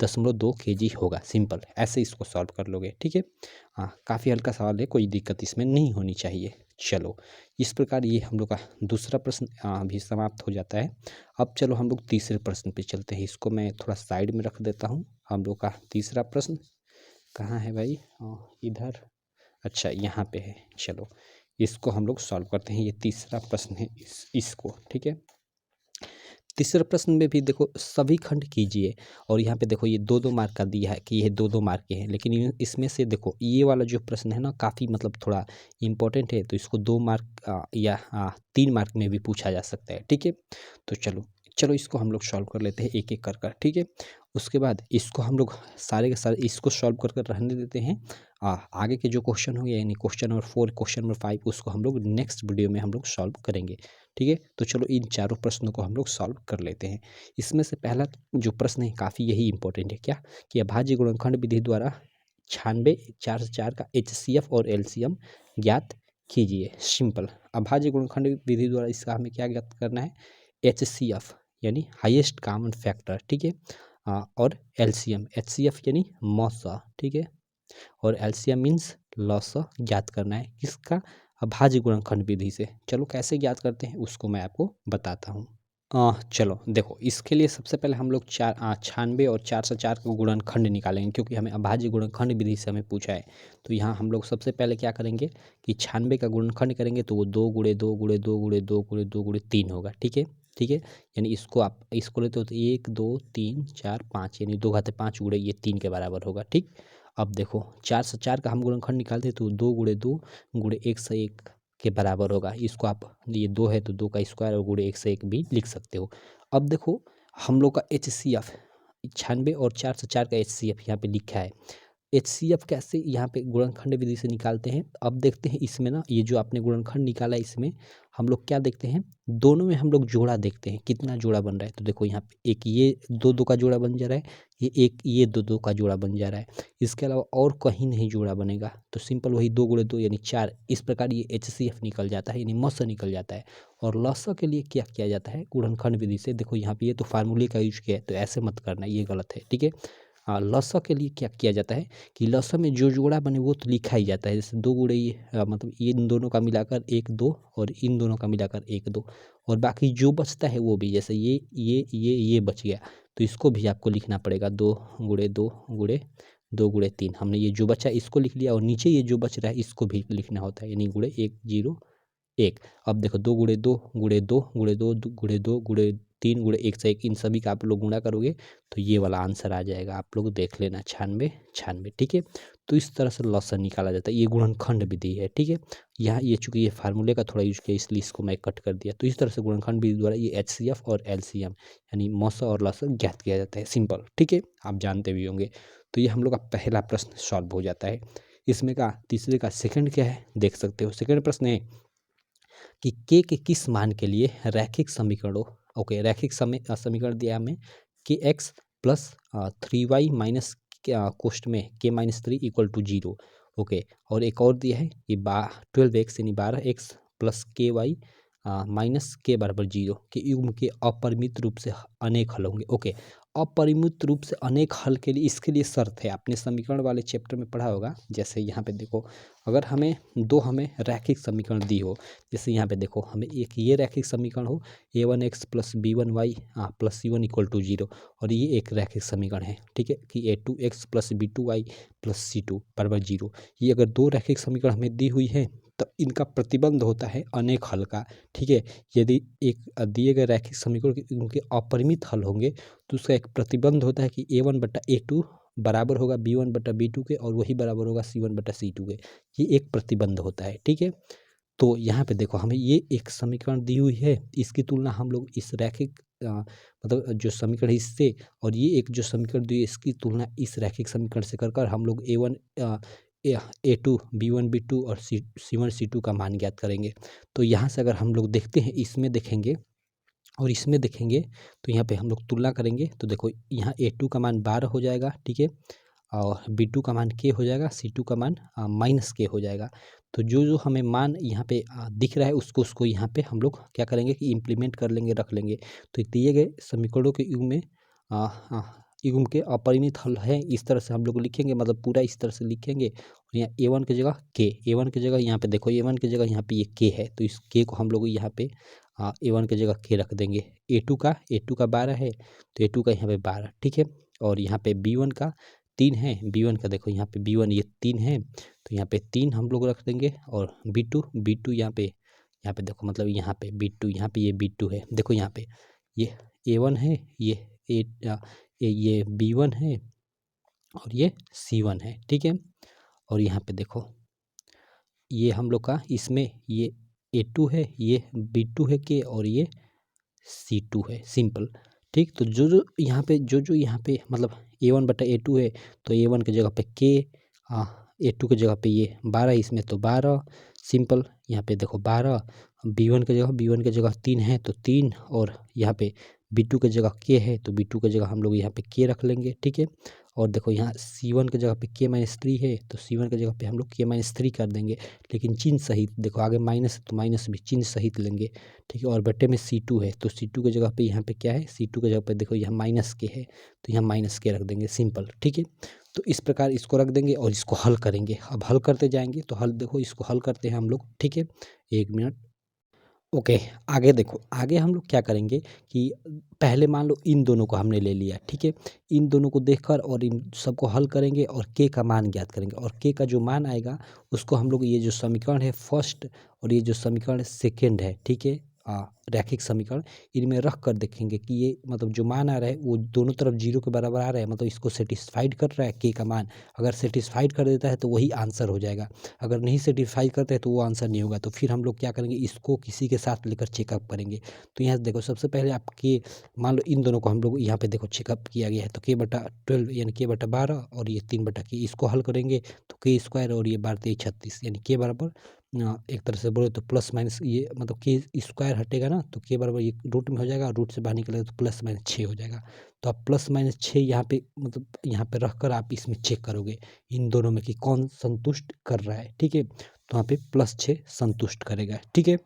0.2 kg होगा। सिंपल, ऐसे इसको सॉल्व कर लोगे, ठीक है। हाँ, काफ़ी हल्का सवाल है, कोई दिक्कत इसमें नहीं होनी चाहिए। चलो, इस प्रकार ये हम लोग का दूसरा प्रश्न भी समाप्त हो जाता है। अब चलो हम लोग तीसरे प्रश्न पे चलते हैं। इसको मैं थोड़ा साइड में रख देता हूँ। हम लोग का तीसरा प्रश्न कहाँ है भाई? इधर, अच्छा यहाँ पे है। चलो, इसको हम लोग सॉल्व करते हैं। ये तीसरा प्रश्न है इसको, ठीक है। तीसरे प्रश्न में भी देखो सभी खंड कीजिए, और यहाँ पे देखो ये 2-2 मार्क का दिया है कि ये 2-2 मार्क के हैं, लेकिन इसमें से देखो ये वाला जो प्रश्न है ना काफ़ी मतलब थोड़ा इम्पोर्टेंट है, तो इसको 2 मार्क या 3 मार्क में भी पूछा जा सकता है, ठीक है। तो चलो चलो इसको हम लोग सॉल्व कर लेते हैं एक एक कर, ठीक है। उसके बाद इसको हम लोग सारे के सारे इसको सॉल्व कर रहने देते हैं। आगे के जो क्वेश्चन होंगे यानी क्वेश्चन नंबर 4, क्वेश्चन नंबर 5, उसको हम लोग नेक्स्ट वीडियो में हम लोग सॉल्व करेंगे, ठीक है। तो चलो इन चारों प्रश्नों को हम लोग सॉल्व कर लेते हैं। इसमें से पहला जो प्रश्न है काफ़ी यही इंपॉर्टेंट है, क्या कि अभाज्य गुणनखंड विधि द्वारा 96 4 से 4 का HCF और LCM ज्ञात कीजिए। सिंपल, अभाज्य गुणनखंड विधि द्वारा इसका हमें क्या ज्ञात करना है? HCF यानी हाईएस्ट कॉमन फैक्टर, ठीक है। और LCM, HCF यानी मौसा, ठीक है, और LCM मीन्स लॉसा ज्ञात करना है किसका? अभाज्य गुणनखंड विधि से। चलो कैसे ज्ञात करते हैं उसको मैं आपको बताता हूँ। चलो देखो, इसके लिए सबसे पहले हम लोग 96 और 4 से 4 का गुणनखंड निकालेंगे, क्योंकि हमें अभाज्य गुणनखंड विधि से हमें पूछा है। तो यहाँ हम लोग सबसे पहले क्या करेंगे कि 96 का गुणनखंड करेंगे तो वो 2 गुणे 2 गुणे 2 गुणे 2 गुणे 2 गुणे 3 होगा, ठीक है, ठीक है। यानी इसको आप इसको लेते हो तो 1 2 3 4 5 यानी 2 घाते 5 गुणे ये 3 के बराबर होगा, ठीक। अब देखो 4 से 4 का हम गुणनखंड निकालते हैं तो 2 गुणे 2 गुणे 1 से 1 के बराबर होगा। इसको आप, ये 2 है तो 2 का स्क्वायर और गुणे 1 से 1 भी लिख सकते हो। अब देखो हम लोग का HCF 96 और 4 से 4 का HCF यहाँ पे लिखा है। HCF कैसे यहाँ पे गुणनखंड विधि से निकालते हैं? अब देखते हैं इसमें ना, ये जो आपने गुणनखंड निकाला है इसमें हम लोग क्या देखते हैं, दोनों में हम लोग जोड़ा देखते हैं कितना जोड़ा बन रहा है। तो देखो यहाँ पे एक ये 2-2 का जोड़ा बन जा रहा है, ये एक ये 2-2 का जोड़ा बन जा रहा है। इसके अलावा और कहीं नहीं जोड़ा बनेगा, तो सिंपल वही 2 गुणे 2 यानी 4। इस प्रकार ये HCF निकल जाता है यानी मौसा निकल जाता है। और लसा के लिए क्या किया जाता है गुणनखंड विधि से? देखो यहाँ पे ये तो फार्मूले का यूज किया है, तो ऐसे मत करना, ये गलत है, ठीक है। लसा के लिए क्या किया जाता है कि लसा में जो जोड़ा बने वो तो लिखा ही जाता है। जैसे 2 गुणे ये मतलब ये इन दोनों का मिलाकर 1 2 और इन दोनों का मिलाकर 1 2, और बाकी जो बचता है वो भी, जैसे ये बच गया तो इसको भी आपको लिखना पड़ेगा 2 गुणे 2 गुणे 2 गुणे 3। हमने ये जो बचा इसको लिख लिया, और नीचे ये जो बच रहा है इसको भी लिखना होता है, यानी गुणे 1 0 1। अब देखो 2 गुणे 2 गुणे 2 गुणे 2 गुणे 2 गुणे 3 गुणे 1 से 1, इन सभी का आप लोग गुणा करोगे तो ये वाला आंसर आ जाएगा। आप लोग देख लेना 96, ठीक है। तो इस तरह से लॉसन निकाला जाता है, ये गुणनखंड विधि है, ठीक है। यहाँ ये चूंकि ये फार्मूले का थोड़ा यूज किया इसलिए इसको मैं कट कर दिया। तो इस तरह से गुणनखंड विधि द्वारा ये HCF और LCM यानी मौसा और लॉसन ज्ञात किया जाता है। सिंपल, ठीक है, आप जानते भी होंगे। तो ये हम लोग का पहला प्रश्न सॉल्व हो जाता है। इसमें का तीसरे का सेकंड क्या है देख सकते हो। सेकंड प्रश्न है कि के किस मान के लिए रैखिक समीकरणों, ओके, रैखिक समीकरण दिया हमें कि x प्लस 3y माइनस कोष्ट में k-3 इक्वल टू 0, ओके। और एक और दिया है कि 12x यानी 12x प्लस KY माइनस के बराबर 0 के युग्म के अपरिमित रूप से अनेक हल होंगे, ओके। अपरिमित रूप से अनेक हल के लिए इसके लिए शर्त है, आपने समीकरण वाले चैप्टर में पढ़ा होगा। जैसे यहाँ पे देखो, अगर हमें रैखिक समीकरण दी हो, जैसे यहाँ पे देखो हमें एक ये रैखिक समीकरण हो a1x plus b1y plus c1 equal to 0, और ये एक रैखिक समीकरण है, ठीक है, कि a2x plus b2y plus c2 बराबर 0। ये अगर दो रैखिक समीकरण हमें दी हुई है तो इनका प्रतिबंध होता है अनेक हल का, ठीक है। यदि एक दिए गए रैखिक समीकरण के उनके अपरिमित हल होंगे तो उसका एक प्रतिबंध होता है कि a1/a2 बराबर होगा b1/b2 के, और वही बराबर होगा c1/c2 के। ये एक प्रतिबंध होता है, ठीक है। तो यहाँ पे देखो हमें ये एक समीकरण दी हुई है, इसकी तुलना हम लोग इस रैखिक मतलब जो समीकरण है इससे, और ये एक जो समीकरण दी है इसकी तुलना इस रैखिक समीकरण से कर हम लोग a1 a2 b1 b2 और c1 c2 का मान ज्ञात करेंगे। तो यहाँ से अगर हम लोग देखते हैं, इसमें देखेंगे और इसमें देखेंगे, तो यहाँ पे हम लोग तुलना करेंगे तो देखो यहाँ a2 का मान 12 हो जाएगा, ठीक है, और b2 का मान k हो जाएगा, c2 का मान माइनस k हो जाएगा। तो जो जो हमें मान यहाँ पे दिख रहा है उसको यहाँ पे हम लोग क्या करेंगे कि इम्प्लीमेंट कर लेंगे, रख लेंगे। तो दिए गए समीकरणों के युग में युग्म के अपरिमित हल है, इस तरह से हम लोग लिखेंगे, मतलब पूरा इस तरह से लिखेंगे। और यहाँ A1 की जगह K, A1 की जगह यहाँ पे देखो A1 की जगह यहाँ पे ये K है, तो इस K को हम लोग यहाँ पे A1 की जगह K रख देंगे। A2 का 12 है, तो A2 का यहाँ पे 12, ठीक है। और यहाँ पे B1 का 3 है, B1 का देखो यहाँ पे B1 ये 3 है, तो यहाँ पे 3 हम लोग रख देंगे। और B2 यहाँ पे देखो, मतलब यहाँ पे B2, यहाँ पे ये B2 है, देखो यहाँ पे ये A1 है, ये B1 है और ये C1 है, ठीक है। और यहाँ पे देखो ये हम लोग का इसमें ये A2 है, ये B2 है K, और ये C2 है, सिंपल, ठीक। तो जो यहाँ पे मतलब A1/A2 है, तो A1 की जगह पे K, A2 की जगह पे ये 12, इसमें तो 12, सिंपल। यहाँ पे देखो 12, B1 की जगह 3 है, तो 3, और यहाँ पे B2 की जगह K है, तो B2 की जगह हम लोग यहाँ पे K रख लेंगे, ठीक है। और देखो यहाँ C1 की जगह पे K-3 है, तो C1 की जगह पे हम लोग K-3 कर देंगे, लेकिन चिन्ह सहित। देखो आगे माइनस है तो माइनस भी चिन्ह सहित लेंगे, ठीक है। और बटे में C2 है, तो C2 की जगह पे यहाँ पे क्या है, C2 की जगह पे देखो यहाँ माइनस K है, तो यहाँ माइनस K रख देंगे, सिंपल, ठीक है। तो इस प्रकार इसको रख देंगे और इसको हल करेंगे। अब हल करते जाएंगे, तो हल देखो, इसको हल करते हैं हम लोग, ठीक है। 1 मिनट। ओके, आगे देखो, आगे हम लोग क्या करेंगे कि पहले मान लो इन दोनों को हमने ले लिया, ठीक है। इन दोनों को देखकर और इन सबको हल करेंगे और के का मान ज्ञात करेंगे, और के का जो मान आएगा उसको हम लोग, ये जो समीकरण है फर्स्ट और ये जो समीकरण सेकेंड है, ठीक है, रैखिक समीकरण, इनमें रख कर देखेंगे कि ये मतलब जो मान आ रहा है वो दोनों तरफ 0 के बराबर आ रहा है, मतलब इसको सेटिस्फाइड कर रहा है के का मान। अगर सेटिस्फाइड कर देता है तो वही आंसर हो जाएगा, अगर नहीं सेटिस्फाई करते हैं तो वो आंसर नहीं होगा। तो फिर हम लोग क्या करेंगे, इसको किसी के साथ लेकर चेकअप करेंगे। तो यहाँ देखो सबसे पहले आप के, मान लो इन दोनों को हम लोग यहाँ पे देखो चेकअप किया गया है, तो K/12 यानी K/12 और ये 3/K, इसको हल करेंगे तो K² और ये 12×3 = 36, यानी K बराबर एक तरह से बोले तो प्लस माइनस, ये मतलब K² हटेगा ना, तो K बराबर ये रूट में हो जाएगा, रूट से बाहर निकलेगा तो +-6 हो जाएगा। तो आप +-6 यहाँ पे, मतलब यहाँ पे रख कर आप इसमें चेक करोगे इन दोनों में कि कौन संतुष्ट कर रहा है, ठीक है। तो यहाँ पे +6 संतुष्ट करेगा, ठीक है।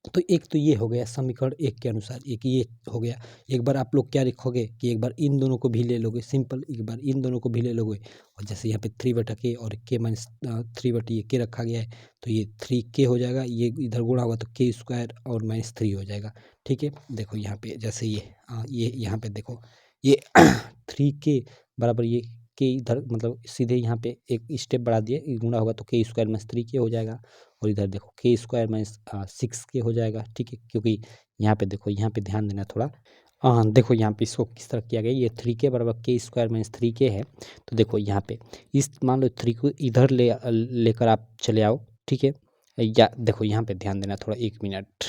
तो एक तो ये हो गया समीकरण 1 के अनुसार, एक ये हो गया। एक बार आप लोग क्या लिखोगे कि एक बार इन दोनों को भी ले लोगे, सिंपल, एक बार इन दोनों को भी ले लोगे। और जैसे यहाँ पे 3/K और K-3/K रखा गया है, तो ये 3K हो जाएगा, ये इधर गुणा होगा तो K² और -3 हो जाएगा, ठीक है। देखो यहाँ पे जैसे ये यहाँ पे देखो ये 3K बराबर ये K इधर, मतलब सीधे यहाँ पे एक स्टेप बढ़ा दिए, ये गुणा होगा तो K² -3K हो जाएगा। और इधर देखो K² -6K हो जाएगा, ठीक है। क्योंकि यहाँ पे देखो, यहाँ पे ध्यान देना थोड़ा, देखो यहाँ पे इसको किस तरह किया गया, ये 3K बराबर K² -3K है। तो देखो यहाँ पे इस मान लो 3 को इधर लेकर आप चले आओ, ठीक है। या देखो यहाँ पे ध्यान देना थोड़ा, 1 मिनट।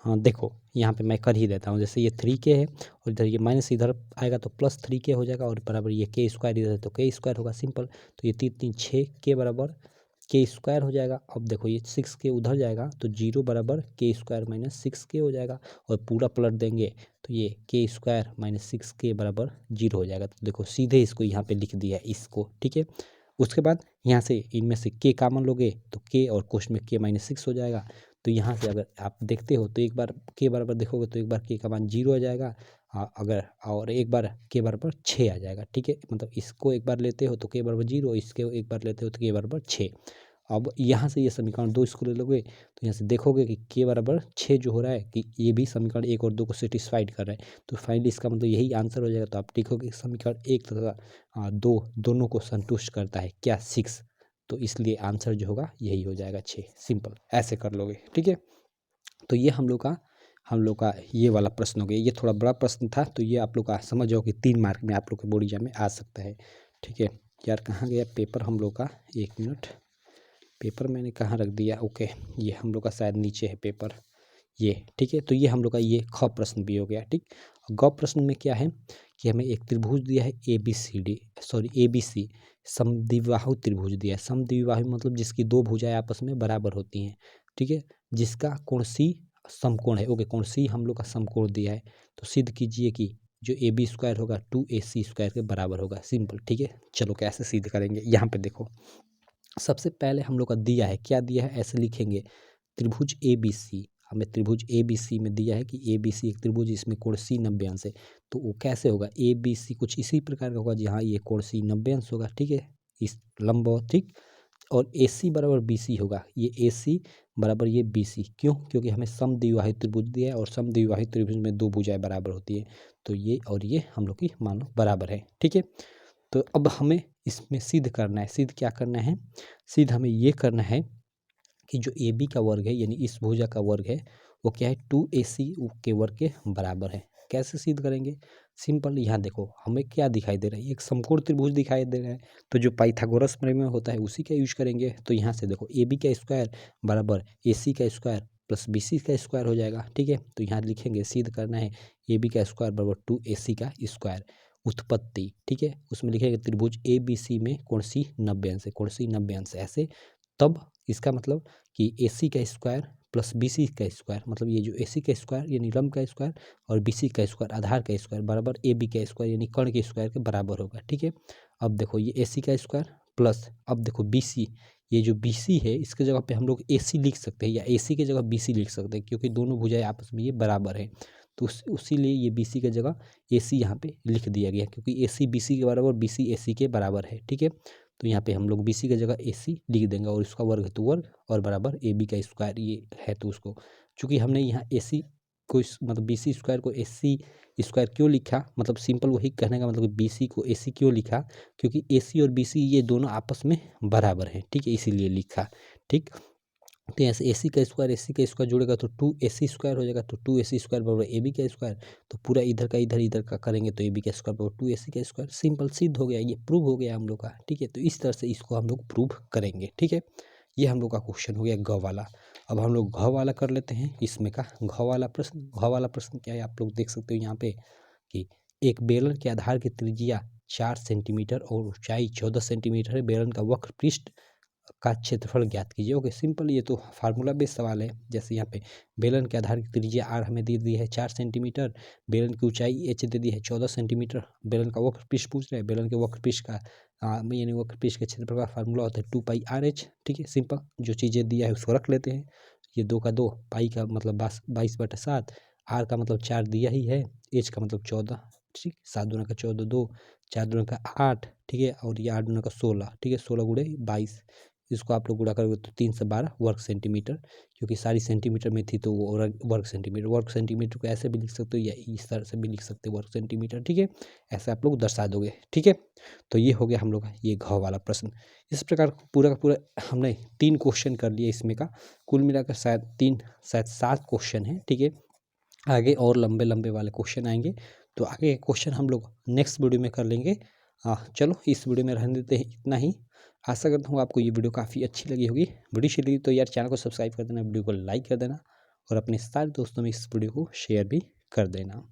हाँ देखो यहाँ पे मैं कर ही देता हूँ, जैसे ये 3K है और इधर ये माइनस इधर आएगा तो +3K हो जाएगा, और बराबर ये K² इधर है तो K² होगा, सिंपल। तो ये 3 × 6K बराबर K² हो जाएगा। अब देखो ये 6K उधर जाएगा तो 0 बराबर K² -6K हो जाएगा, और पूरा पलट देंगे तो ये K² -6K बराबर 0 हो जाएगा। तो देखो सीधे इसको यहाँ पे लिख दिया इसको, ठीक है। उसके बाद यहाँ से इनमें से K कॉमन लोगे तो K और कोष्ठ में K-6 हो जाएगा। तो यहाँ से अगर आप देखते हो तो एक बार K बराबर देखोगे तो एक बार K का मान 0 आ जाएगा, अगर और एक बार K बराबर 6 आ जाएगा, ठीक है। मतलब इसको एक बार लेते हो तो K बराबर 0, इसके एक बार लेते हो तो K बराबर 6। अब यहाँ से ये समीकरण 2 इसको ले लोगे तो यहाँ से देखोगे कि K बराबर 6 जो हो रहा है कि ये भी समीकरण 1 और 2 को सेटिस्फाइड कर रहा है, तो फाइनली इसका मतलब यही आंसर हो जाएगा। तो आप लिखोगे समीकरण 1 तथा 2 दोनों को संतुष्ट करता है, क्या 6, तो इसलिए आंसर जो होगा यही हो जाएगा 6, सिंपल, ऐसे कर लोगे, ठीक है। तो ये हम लोग का ये वाला प्रश्न हो गया। ये थोड़ा बड़ा प्रश्न था, तो ये आप लोग का समझ जाओ कि 3 मार्क में आप लोग के बोर्ड एग्जाम में आ सकता है, ठीक है। यार कहाँ गया पेपर हम लोग का, 1 मिनट, पेपर मैंने कहाँ रख दिया, ओके, ये हम लोग का शायद नीचे है पेपर, ये, ठीक है। तो ये हम लोग का ये ख प्रश्न भी हो गया, ठीक। ग प्रश्न में क्या है कि हमें एक त्रिभुज दिया है ABC समद्विबाहु त्रिभुज दिया है। समद्विबाहु मतलब जिसकी दो भुजाएं आपस में बराबर होती हैं, ठीक है, जिसका कोण C समकोण है, ओके, कोण C हम लोग का समकोण दिया है। तो सिद्ध कीजिए कि जो AB² होगा 2AC² के बराबर होगा, सिंपल, ठीक है। चलो कैसे सिद्ध करेंगे, यहाँ पे देखो सबसे पहले हम लोग का दिया है, क्या दिया है, ऐसे लिखेंगे त्रिभुज ABC हमें त्रिभुज ए बी सी में दिया है कि ए बी सी एक त्रिभुज, इसमें कोण सी 90 अंश है। तो वो कैसे होगा, ए बी सी कुछ इसी प्रकार का होगा जहाँ ये कोण सी 90 अंश होगा, ठीक है, इस लंबवत, ठीक। और ए सी बराबर बी सी होगा, ये ए सी बराबर ये बी सी, क्यों, क्योंकि हमें समद्विबाहित त्रिभुज दिया है और समद्विबाहित त्रिभुज में दो भुजाएं बराबर होती है। तो ये और ये हम लोग की मानो बराबर है, ठीक है। तो अब हमें इसमें सिद्ध करना है, सिद्ध क्या करना है, सिद्ध हमें ये करना है कि जो ए बी का वर्ग है यानी इस भुजा का वर्ग है वो क्या है, 2AC के वर्ग के बराबर है। कैसे सिद्ध करेंगे, सिंपल, यहाँ देखो हमें क्या दिखाई दे रहा है, एक समकोण त्रिभुज दिखाई दे रहा है, तो जो पाइथागोरस प्रमेय में होता है उसी का यूज करेंगे। तो यहाँ से देखो ए बी का स्क्वायर बराबर AC का स्क्वायर प्लस BC का स्क्वायर हो जाएगा, ठीक है। तो यहाँ लिखेंगे, सिद्ध करना है ए बी का स्क्वायर बराबर 2AC का स्क्वायर। उत्पत्ति, ठीक है, उसमें लिखेंगे त्रिभुज ABC में कोण सी 90 अंश है, कोण सी 90 अंश ऐसे, तब इसका मतलब कि AC का स्क्वायर प्लस BC का स्क्वायर, मतलब ये जो AC का स्क्वायर यानी लंब का स्क्वायर और BC का स्क्वायर आधार का स्क्वायर बराबर AB का स्क्वायर यानी कर्ण के स्क्वायर के बराबर होगा, ठीक है। अब देखो ये AC का स्क्वायर प्लस, अब देखो BC, ये जो BC है इसके जगह पे हम लोग AC लिख सकते हैं या AC की जगह BC लिख सकते हैं, क्योंकि दोनों भुजाएं आपस में ये बराबर है। तो उसीलिए ये BC की जगह AC यहाँ पे लिख दिया गया, क्योंकि AC BC के बराबर, BC AC के बराबर है, ठीक है। तो यहाँ पे हम लोग BC की जगह AC लिख देंगे और इसका वर्ग है तो वर्ग और बराबर AB का स्क्वायर ये है, तो उसको चूंकि हमने यहाँ AC को मतलब BC स्क्वायर को AC स्क्वायर क्यों लिखा, मतलब सिंपल वही कहने का मतलब BC को AC क्यों लिखा, क्योंकि AC और BC ये दोनों आपस में बराबर हैं, ठीक है, इसीलिए लिखा, ठीक। तो यहाँ से AC का स्क्वायर जुड़ेगा तो 2AC स्क्वायर हो जाएगा, तो 2AC स्क्वायर बराबर AB का स्क्वायर, तो पूरा इधर का इधर का करेंगे तो AB का स्क्वायर बराबर 2AC का स्क्वायर, सिंपल सिद्ध हो गया, ये प्रूव हो गया हम लोग का, ठीक है। तो इस तरह से इसको हम लोग प्रूव करेंगे, ठीक है। ये हम लोग का क्वेश्चन हो गया घ वाला। अब हम लोग घ वाला कर लेते हैं, इसमें का घ वाला प्रश्न क्या है, आप लोग देख सकते हो यहाँ पे कि एक बेलन के आधार की त्रिज्या 4 सेंटीमीटर और ऊंचाई 14 सेंटीमीटर है, बेलन का वक्र पृष्ठ का क्षेत्रफल ज्ञात कीजिए। ओके, सिंपल, ये तो फार्मूला बेस्ड सवाल है। जैसे यहाँ पे बेलन के आधार की त्रिज्या R हमें दे दी है 4 सेंटीमीटर, बेलन की ऊंचाई H दे दी है 14 सेंटीमीटर, बेलन का वक्र पृष्ठ पूछ रहे हैं, बेलन के वक्र पृष्ठ का यानी वक्र पृष्ठ के क्षेत्रफल का फार्मूला होता है 2πRh, ठीक है। सिंपल, जो चीज़ें दिया है उसको रख लेते हैं, ये 2 का 2, पाई का मतलब 22/7, R का मतलब 4 दिया ही है, H का मतलब 14, ठीक, 7 दूना का 14, 2 4 दूना का 8, ठीक है, और ये 8 दूना का 16, ठीक है, 16 गुणे 22, इसको आप लोग गुणा करोगे तो 3 से 12 वर्ग सेंटीमीटर, क्योंकि सारी सेंटीमीटर में थी तो वो वर्ग सेंटीमीटर को ऐसे भी लिख सकते हो या इस तरह से भी लिख सकते हो वर्ग सेंटीमीटर, ठीक है, ऐसे आप लोग दर्शा दोगे, ठीक है। तो ये हो गया हम लोग का ये घ वाला प्रश्न। इस प्रकार पूरा का पूरा हमने 3 क्वेश्चन कर लिए इसमें का, कुल मिलाकर शायद 7 क्वेश्चन है, ठीक है। आगे और लंबे लंबे वाले क्वेश्चन आएंगे, तो आगे क्वेश्चन हम लोग नेक्स्ट वीडियो में कर लेंगे। चलो इस वीडियो में रहने देते हैं इतना ही। आशा करता हूँ आपको ये वीडियो काफ़ी अच्छी लगी होगी। वीडियो अच्छी लगी तो यार चैनल को सब्सक्राइब कर देना, वीडियो को लाइक कर देना और अपने सारे दोस्तों में इस वीडियो को शेयर भी कर देना।